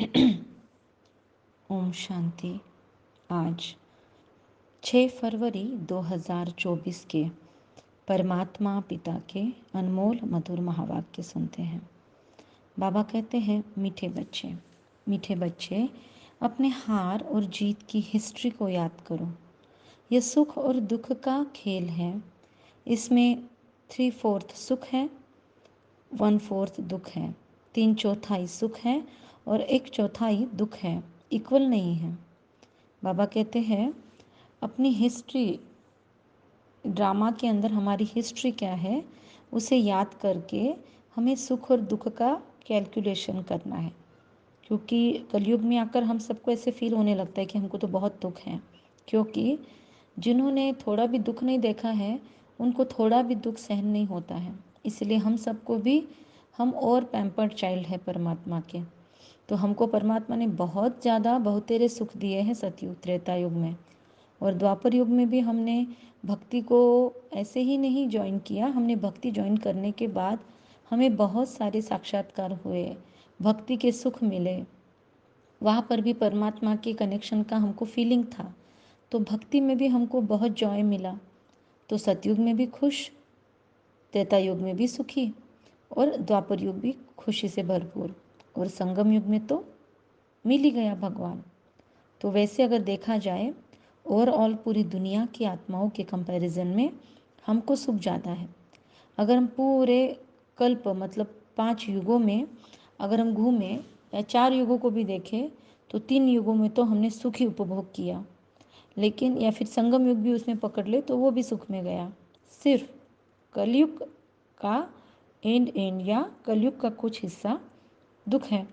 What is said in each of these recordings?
ओम शांति। आज 6 फरवरी 2024 के परमात्मा पिता के अनमोल मधुर महावाक्य सुनते हैं। बाबा कहते हैं, मीठे बच्चे अपने हार और जीत की हिस्ट्री को याद करो। यह सुख और दुख का खेल है। इसमें 3/4 सुख है, 1/4 दुख है, 3/4 सुख है और 1/4 दुख है, इक्वल नहीं है। बाबा कहते हैं, अपनी हिस्ट्री, ड्रामा के अंदर हमारी हिस्ट्री क्या है उसे याद करके हमें सुख और दुख का कैलकुलेशन करना है। क्योंकि कलयुग में आकर हम सबको ऐसे फील होने लगता है कि हमको तो बहुत दुख है, क्योंकि जिन्होंने थोड़ा भी दुख नहीं देखा है उनको थोड़ा भी दुख सहन नहीं होता है। इसलिए हम सबको भी, हम और पैम्पर्ड चाइल्ड है परमात्मा के, तो हमको परमात्मा ने बहुत ज़्यादा बहुतेरे सुख दिए हैं सतयुग त्रेता युग में। और द्वापर युग में भी हमने भक्ति को ऐसे ही नहीं ज्वाइन किया, हमने भक्ति ज्वाइन करने के बाद हमें बहुत सारे साक्षात्कार हुए, भक्ति के सुख मिले। वहाँ पर भी परमात्मा के कनेक्शन का हमको फीलिंग था, तो भक्ति में भी हमको बहुत जॉय मिला। तो सतयुग में भी खुश, त्रेता युग में भी सुखी और द्वापर युग भी खुशी से भरपूर, और संगम युग में तो मिल ही गया भगवान। तो वैसे अगर देखा जाए ओवरऑल पूरी दुनिया की आत्माओं के कंपैरिजन में हमको सुख ज़्यादा है। अगर हम पूरे कल्प मतलब 5 युगों में अगर हम घूमें या 4 युगों को भी देखें तो 3 युगों में तो हमने सुख ही उपभोग किया, लेकिन या फिर संगम युग भी उसमें पकड़ ले तो वो भी सुख में गया। सिर्फ कलयुग का एंड या कलयुग का कुछ हिस्सा दुख है।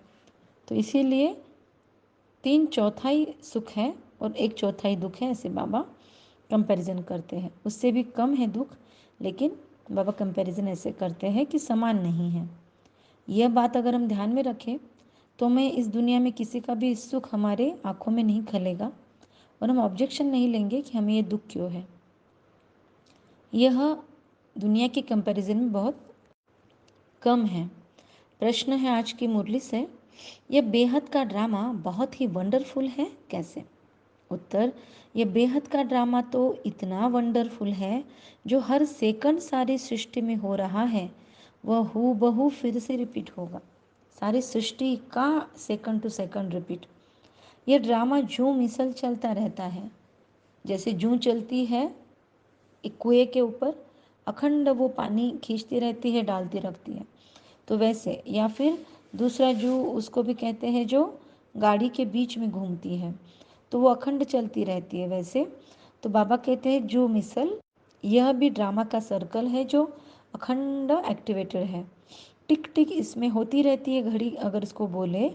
तो इसीलिए 3/4 सुख है और 1/4 दुख है, ऐसे बाबा कंपैरिजन करते हैं। उससे भी कम है दुख, लेकिन बाबा कंपैरिजन ऐसे करते हैं कि समान नहीं है। यह बात अगर हम ध्यान में रखें तो मैं इस दुनिया में किसी का भी सुख हमारे आँखों में नहीं खलेगा और हम ऑब्जेक्शन नहीं लेंगे कि हमें ये दुख क्यों है। यह दुनिया के कंपैरिजन में बहुत कम है। प्रश्न है आज की मुरली से, यह बेहद का ड्रामा बहुत ही वंडरफुल है कैसे? उत्तर, यह बेहद का ड्रामा तो इतना वंडरफुल है, जो हर सेकंड सारी सृष्टि में हो रहा है वह हूबहू फिर से रिपीट होगा। सारी सृष्टि का सेकंड टू सेकंड रिपीट। यह ड्रामा जूं मिसल चलता रहता है, जैसे जूं चलती है एक कुएं के ऊपर, अखंड वो पानी खींचती रहती है, डालती रखती है, तो वैसे। या फिर दूसरा जू उसको भी कहते हैं जो गाड़ी के बीच में घूमती है, तो वो अखंड चलती रहती है वैसे। तो बाबा कहते हैं जो मिसल, यह भी ड्रामा का सर्कल है जो अखंड एक्टिवेटेड है। टिक टिक इसमें होती रहती है घड़ी, अगर इसको बोले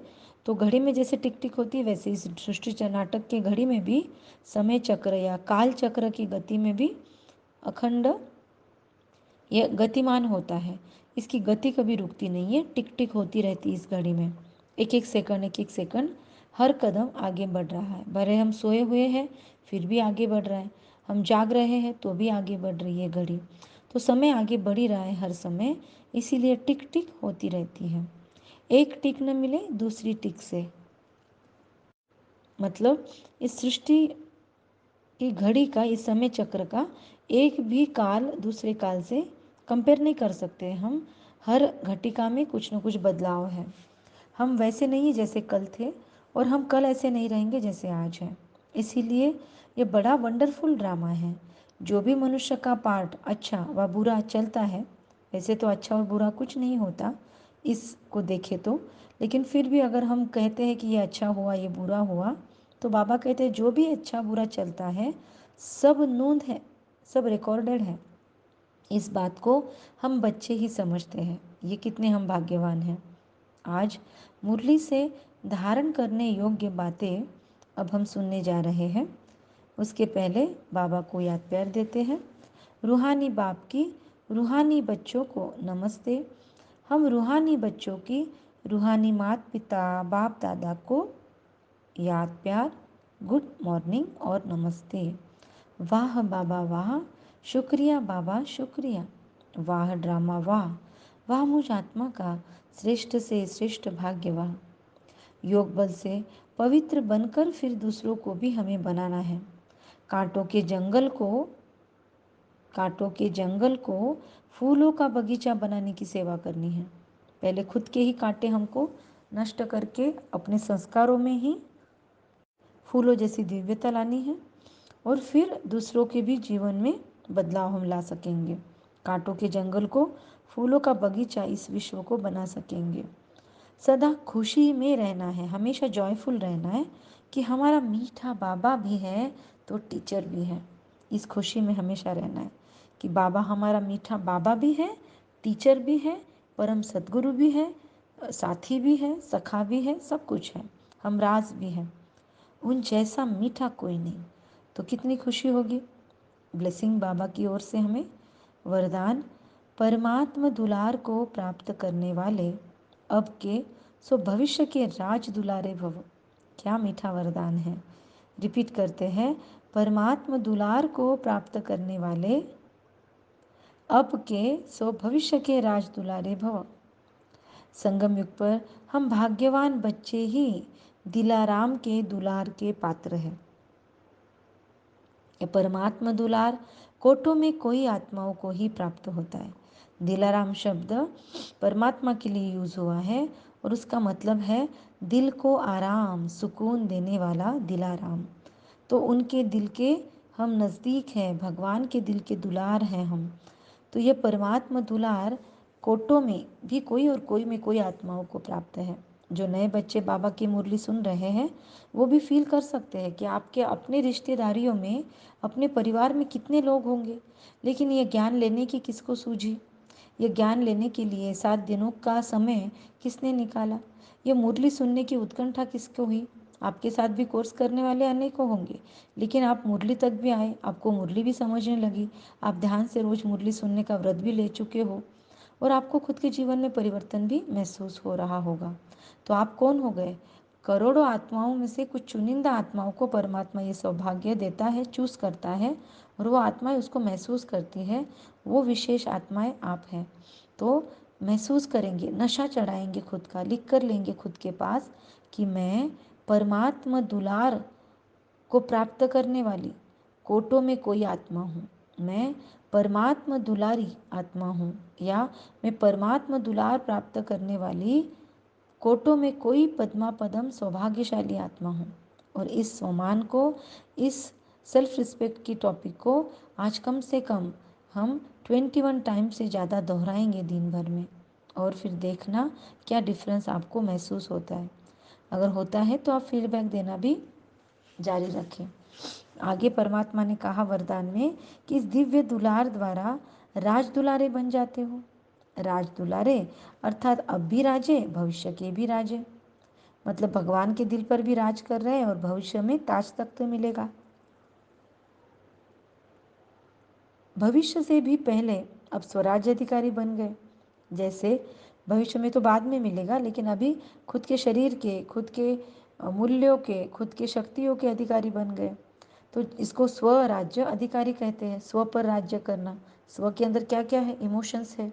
तो घड़ी में जैसे टिक टिक होती है वैसे इस सृष्टि नाटक के घड़ी में भी समय चक्र या काल चक्र की गति में भी अखंड यह गतिमान होता है। इसकी गति कभी रुकती नहीं है, टिक टिक होती रहती है इस घड़ी में। एक एक सेकंड हर कदम आगे बढ़ रहा है। भले हम सोए हुए हैं फिर भी आगे बढ़ रहा है, हम जाग रहे हैं तो भी आगे बढ़ रही है घड़ी। तो समय आगे बढ़ ही रहा है हर समय, इसीलिए टिक टिक होती रहती है। एक टिक न मिले दूसरी टिक से, मतलब इस सृष्टि की घड़ी का, इस समय चक्र का एक भी काल दूसरे काल से कंपेयर नहीं कर सकते हम। हर घटिका में कुछ न कुछ बदलाव है। हम वैसे नहीं जैसे कल थे और हम कल ऐसे नहीं रहेंगे जैसे आज हैं। इसीलिए ये बड़ा वंडरफुल ड्रामा है। जो भी मनुष्य का पार्ट अच्छा व बुरा चलता है, वैसे तो अच्छा और बुरा कुछ नहीं होता इसको देखे तो, लेकिन फिर भी अगर हम कहते हैं कि ये अच्छा हुआ ये बुरा हुआ, तो बाबा कहते हैं जो भी अच्छा बुरा चलता है सब नोंद है, सब रिकॉर्डेड है। इस बात को हम बच्चे ही समझते हैं। ये कितने हम भाग्यवान हैं। आज मुरली से धारण करने योग्य बातें अब हम सुनने जा रहे हैं। उसके पहले बाबा को याद प्यार देते हैं। रूहानी बाप की रूहानी बच्चों को नमस्ते। हम रूहानी बच्चों की रूहानी माता पिता बाप दादा को याद प्यार, गुड मॉर्निंग और नमस्ते। वाह बाबा वाह, शुक्रिया बाबा शुक्रिया। वाह ड्रामा वाह, वाह मुझ आत्मा का श्रेष्ठ से श्रेष्ठ भाग्य वाह। योग बल से पवित्र बनकर फिर दूसरों को भी हमें बनाना है। कांटों के जंगल को फूलों का बगीचा बनाने की सेवा करनी है। पहले खुद के ही कांटे हमको नष्ट करके अपने संस्कारों में ही फूलों जैसी दिव्यता लानी है और फिर दूसरों के भी जीवन में बदलाव हम ला सकेंगे। कांटों के जंगल को फूलों का बगीचा इस विश्व को बना सकेंगे। सदा खुशी में रहना है, हमेशा जॉयफुल रहना है कि हमारा मीठा बाबा भी है तो टीचर भी है। इस खुशी में हमेशा रहना है कि बाबा हमारा मीठा बाबा भी है, टीचर भी है, परम सद्गुरु भी है, साथी भी है, सखा भी है, सब कुछ है, हमराज भी है। उन जैसा मीठा कोई नहीं। तो कितनी खुशी होगी। ब्लेसिंग बाबा की ओर से हमें वरदान, परमात्मा दुलार को प्राप्त करने वाले अब के सो भविष्य के राज दुलारे भव। क्या मीठा वरदान है। रिपीट करते हैं, परमात्मा दुलार को प्राप्त करने वाले अब के सो भविष्य के राज दुलारे भव। संगम युग पर हम भाग्यवान बच्चे ही दिलाराम के दुलार के पात्र हैं। ये परमात्मा दुलार कोटों में कोई आत्माओं को ही प्राप्त होता है। दिलाराम शब्द परमात्मा के लिए यूज हुआ है और उसका मतलब है दिल को आराम सुकून देने वाला दिलाराम। तो उनके दिल के हम नज़दीक हैं, भगवान के दिल के दुलार हैं हम। तो ये परमात्मा दुलार कोटों में भी कोई और कोई में कोई आत्माओं को प्राप्त है। जो नए बच्चे बाबा की मुरली सुन रहे हैं वो भी फील कर सकते हैं कि आपके अपने रिश्तेदारियों में, अपने परिवार में कितने लोग होंगे, लेकिन ये ज्ञान लेने की किसको सूझी। ये ज्ञान लेने के लिए 7 दिनों का समय किसने निकाला। ये मुरली सुनने की उत्कंठा किसको हुई। आपके साथ भी कोर्स करने वाले अनेकों होंगे, लेकिन आप मुरली तक भी आए, आपको मुरली भी समझने लगी, आप ध्यान से रोज़ मुरली सुनने का व्रत भी ले चुके हो और आपको खुद के जीवन में परिवर्तन भी महसूस हो रहा होगा। तो आप कौन हो गए। करोड़ों आत्माओं में से कुछ चुनिंदा आत्माओं को परमात्मा ये सौभाग्य देता है, चूज करता है और वो आत्माएं उसको महसूस करती है। वो विशेष आत्माएं आप हैं। तो महसूस करेंगे, नशा चढ़ाएंगे खुद का, लिख कर लेंगे खुद के पास कि मैं परमात्मा दुलार को प्राप्त करने वाली कोटों में कोई आत्मा हूँ, मैं परमात्मा दुलारी आत्मा हूँ, या मैं परमात्मा दुलार प्राप्त करने वाली कोटों में कोई पद्मा पदम सौभाग्यशाली आत्मा हूँ। और इस सम्मान को, इस सेल्फ रिस्पेक्ट की टॉपिक को आज कम से कम हम 21 टाइम से ज़्यादा दोहराएंगे दिन भर में, और फिर देखना क्या डिफरेंस आपको महसूस होता है। अगर होता है तो आप फीडबैक देना भी जारी रखें। आगे परमात्मा ने कहा वरदान में कि इस दिव्य दुलार द्वारा राज दुलारे बन जाते हो। राज दुलारे अर्थात अब भी राजे, भविष्य के भी राजे, मतलब भगवान के दिल पर भी राज कर रहे हैं और भविष्य में ताज तख्त मिलेगा। भविष्य से भी पहले अब स्वराज्य अधिकारी बन गए। जैसे भविष्य में तो बाद में मिलेगा, लेकिन अभी खुद के शरीर के, खुद के मूल्यों के, खुद के शक्तियों के अधिकारी बन गए। तो इसको स्वराज्य अधिकारी कहते हैं। स्व पर राज्य करना। स्व के अंदर क्या क्या है। इमोशंस है,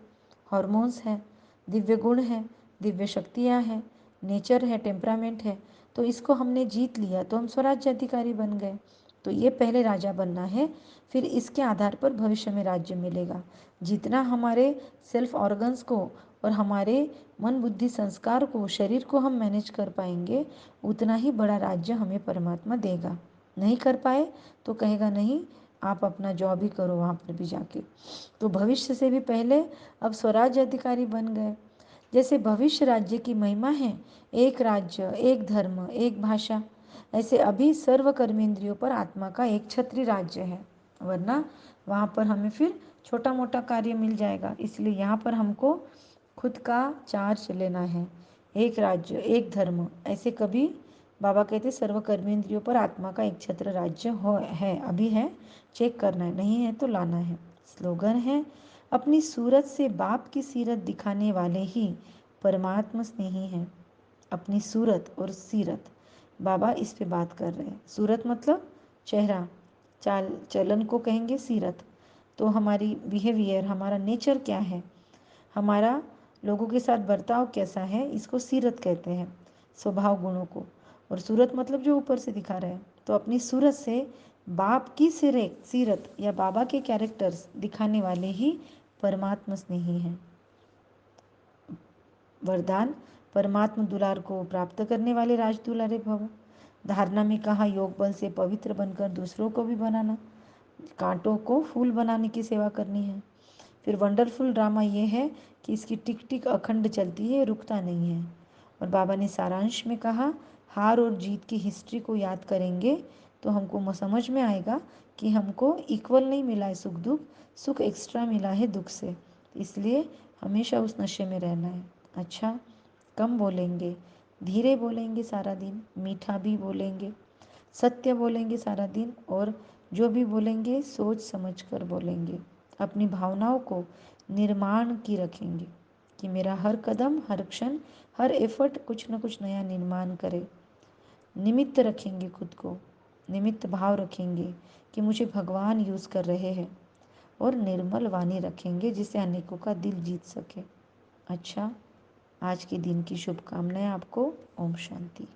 हॉर्मोन्स है, दिव्य गुण है, दिव्य शक्तियाँ हैं, नेचर है, टेम्परामेंट है। तो इसको हमने जीत लिया तो हम स्वराज्य अधिकारी बन गए। तो ये पहले राजा बनना है, फिर इसके आधार पर भविष्य में राज्य मिलेगा। जितना हमारे सेल्फ ऑर्गन्स को और हमारे मन बुद्धि संस्कार को, शरीर को हम मैनेज कर पाएंगे, उतना ही बड़ा राज्य हमें परमात्मा देगा। नहीं कर पाए तो कहेगा नहीं, आप अपना जॉब ही करो वहाँ पर भी जाके। तो भविष्य से भी पहले अब स्वराज्य अधिकारी बन गए। जैसे भविष्य राज्य की महिमा है, एक राज्य, एक धर्म, एक भाषा, ऐसे अभी सर्व कर्मेंद्रियों पर आत्मा का एक छत्री राज्य है। वरना वहाँ पर हमें फिर छोटा मोटा कार्य मिल जाएगा। इसलिए यहाँ पर हमको खुद का चार्ज लेना है। एक राज्य, एक धर्म, ऐसे कभी बाबा कहते सर्व कर्मेंद्रियों पर आत्मा का एक छत्र राज्य हो है, अभी है, चेक करना है, नहीं है तो लाना है। स्लोगन है, अपनी सूरत से बाप की सीरत दिखाने वाले ही परमात्मा स्नेही हैं। अपनी सूरत और सीरत, बाबा इस पे बात कर रहे हैं। सूरत मतलब चेहरा, चाल चलन को कहेंगे सीरत। तो हमारी बिहेवियर, हमारा नेचर क्या है, हमारा लोगों के साथ बर्ताव कैसा है, इसको सीरत कहते हैं। स्वभाव गुणों को। और सूरत मतलब जो ऊपर से दिखा रहा है, तो अपनी सूरत से बाप की सीरत या बाबा के कैरेक्टर्स दिखाने वाले ही परमात्मा स्नेही हैं। वरदान, परमात्मा दुलार को प्राप्त करने वाले राज दुलारे भव। धारणा में कहा, योग बल से पवित्र बनकर दूसरों को भी बनाना, कांटों को फूल बनाने की सेवा करनी है। फिर वंडरफुल ड्रामा ये है कि इसकी टिक टिक अखंड चलती है, रुकता नहीं है। और बाबा ने सारांश में कहा, हार और जीत की हिस्ट्री को याद करेंगे तो हमको समझ में आएगा कि हमको इक्वल नहीं मिला है सुख दुख, सुख एक्स्ट्रा मिला है दुख से, इसलिए हमेशा उस नशे में रहना है। अच्छा, कम बोलेंगे, धीरे बोलेंगे सारा दिन, मीठा भी बोलेंगे, सत्य बोलेंगे सारा दिन, और जो भी बोलेंगे सोच समझ कर बोलेंगे। अपनी भावनाओं को निर्माण की रखेंगे कि मेरा हर कदम, हर क्षण, हर एफर्ट कुछ न कुछ नया निर्माण करे। निमित्त रखेंगे खुद को, निमित्त भाव रखेंगे कि मुझे भगवान यूज़ कर रहे हैं, और निर्मल वाणी रखेंगे जिससे अनेकों का दिल जीत सके। अच्छा, आज के दिन की शुभकामनाएं आपको। ओम शांति।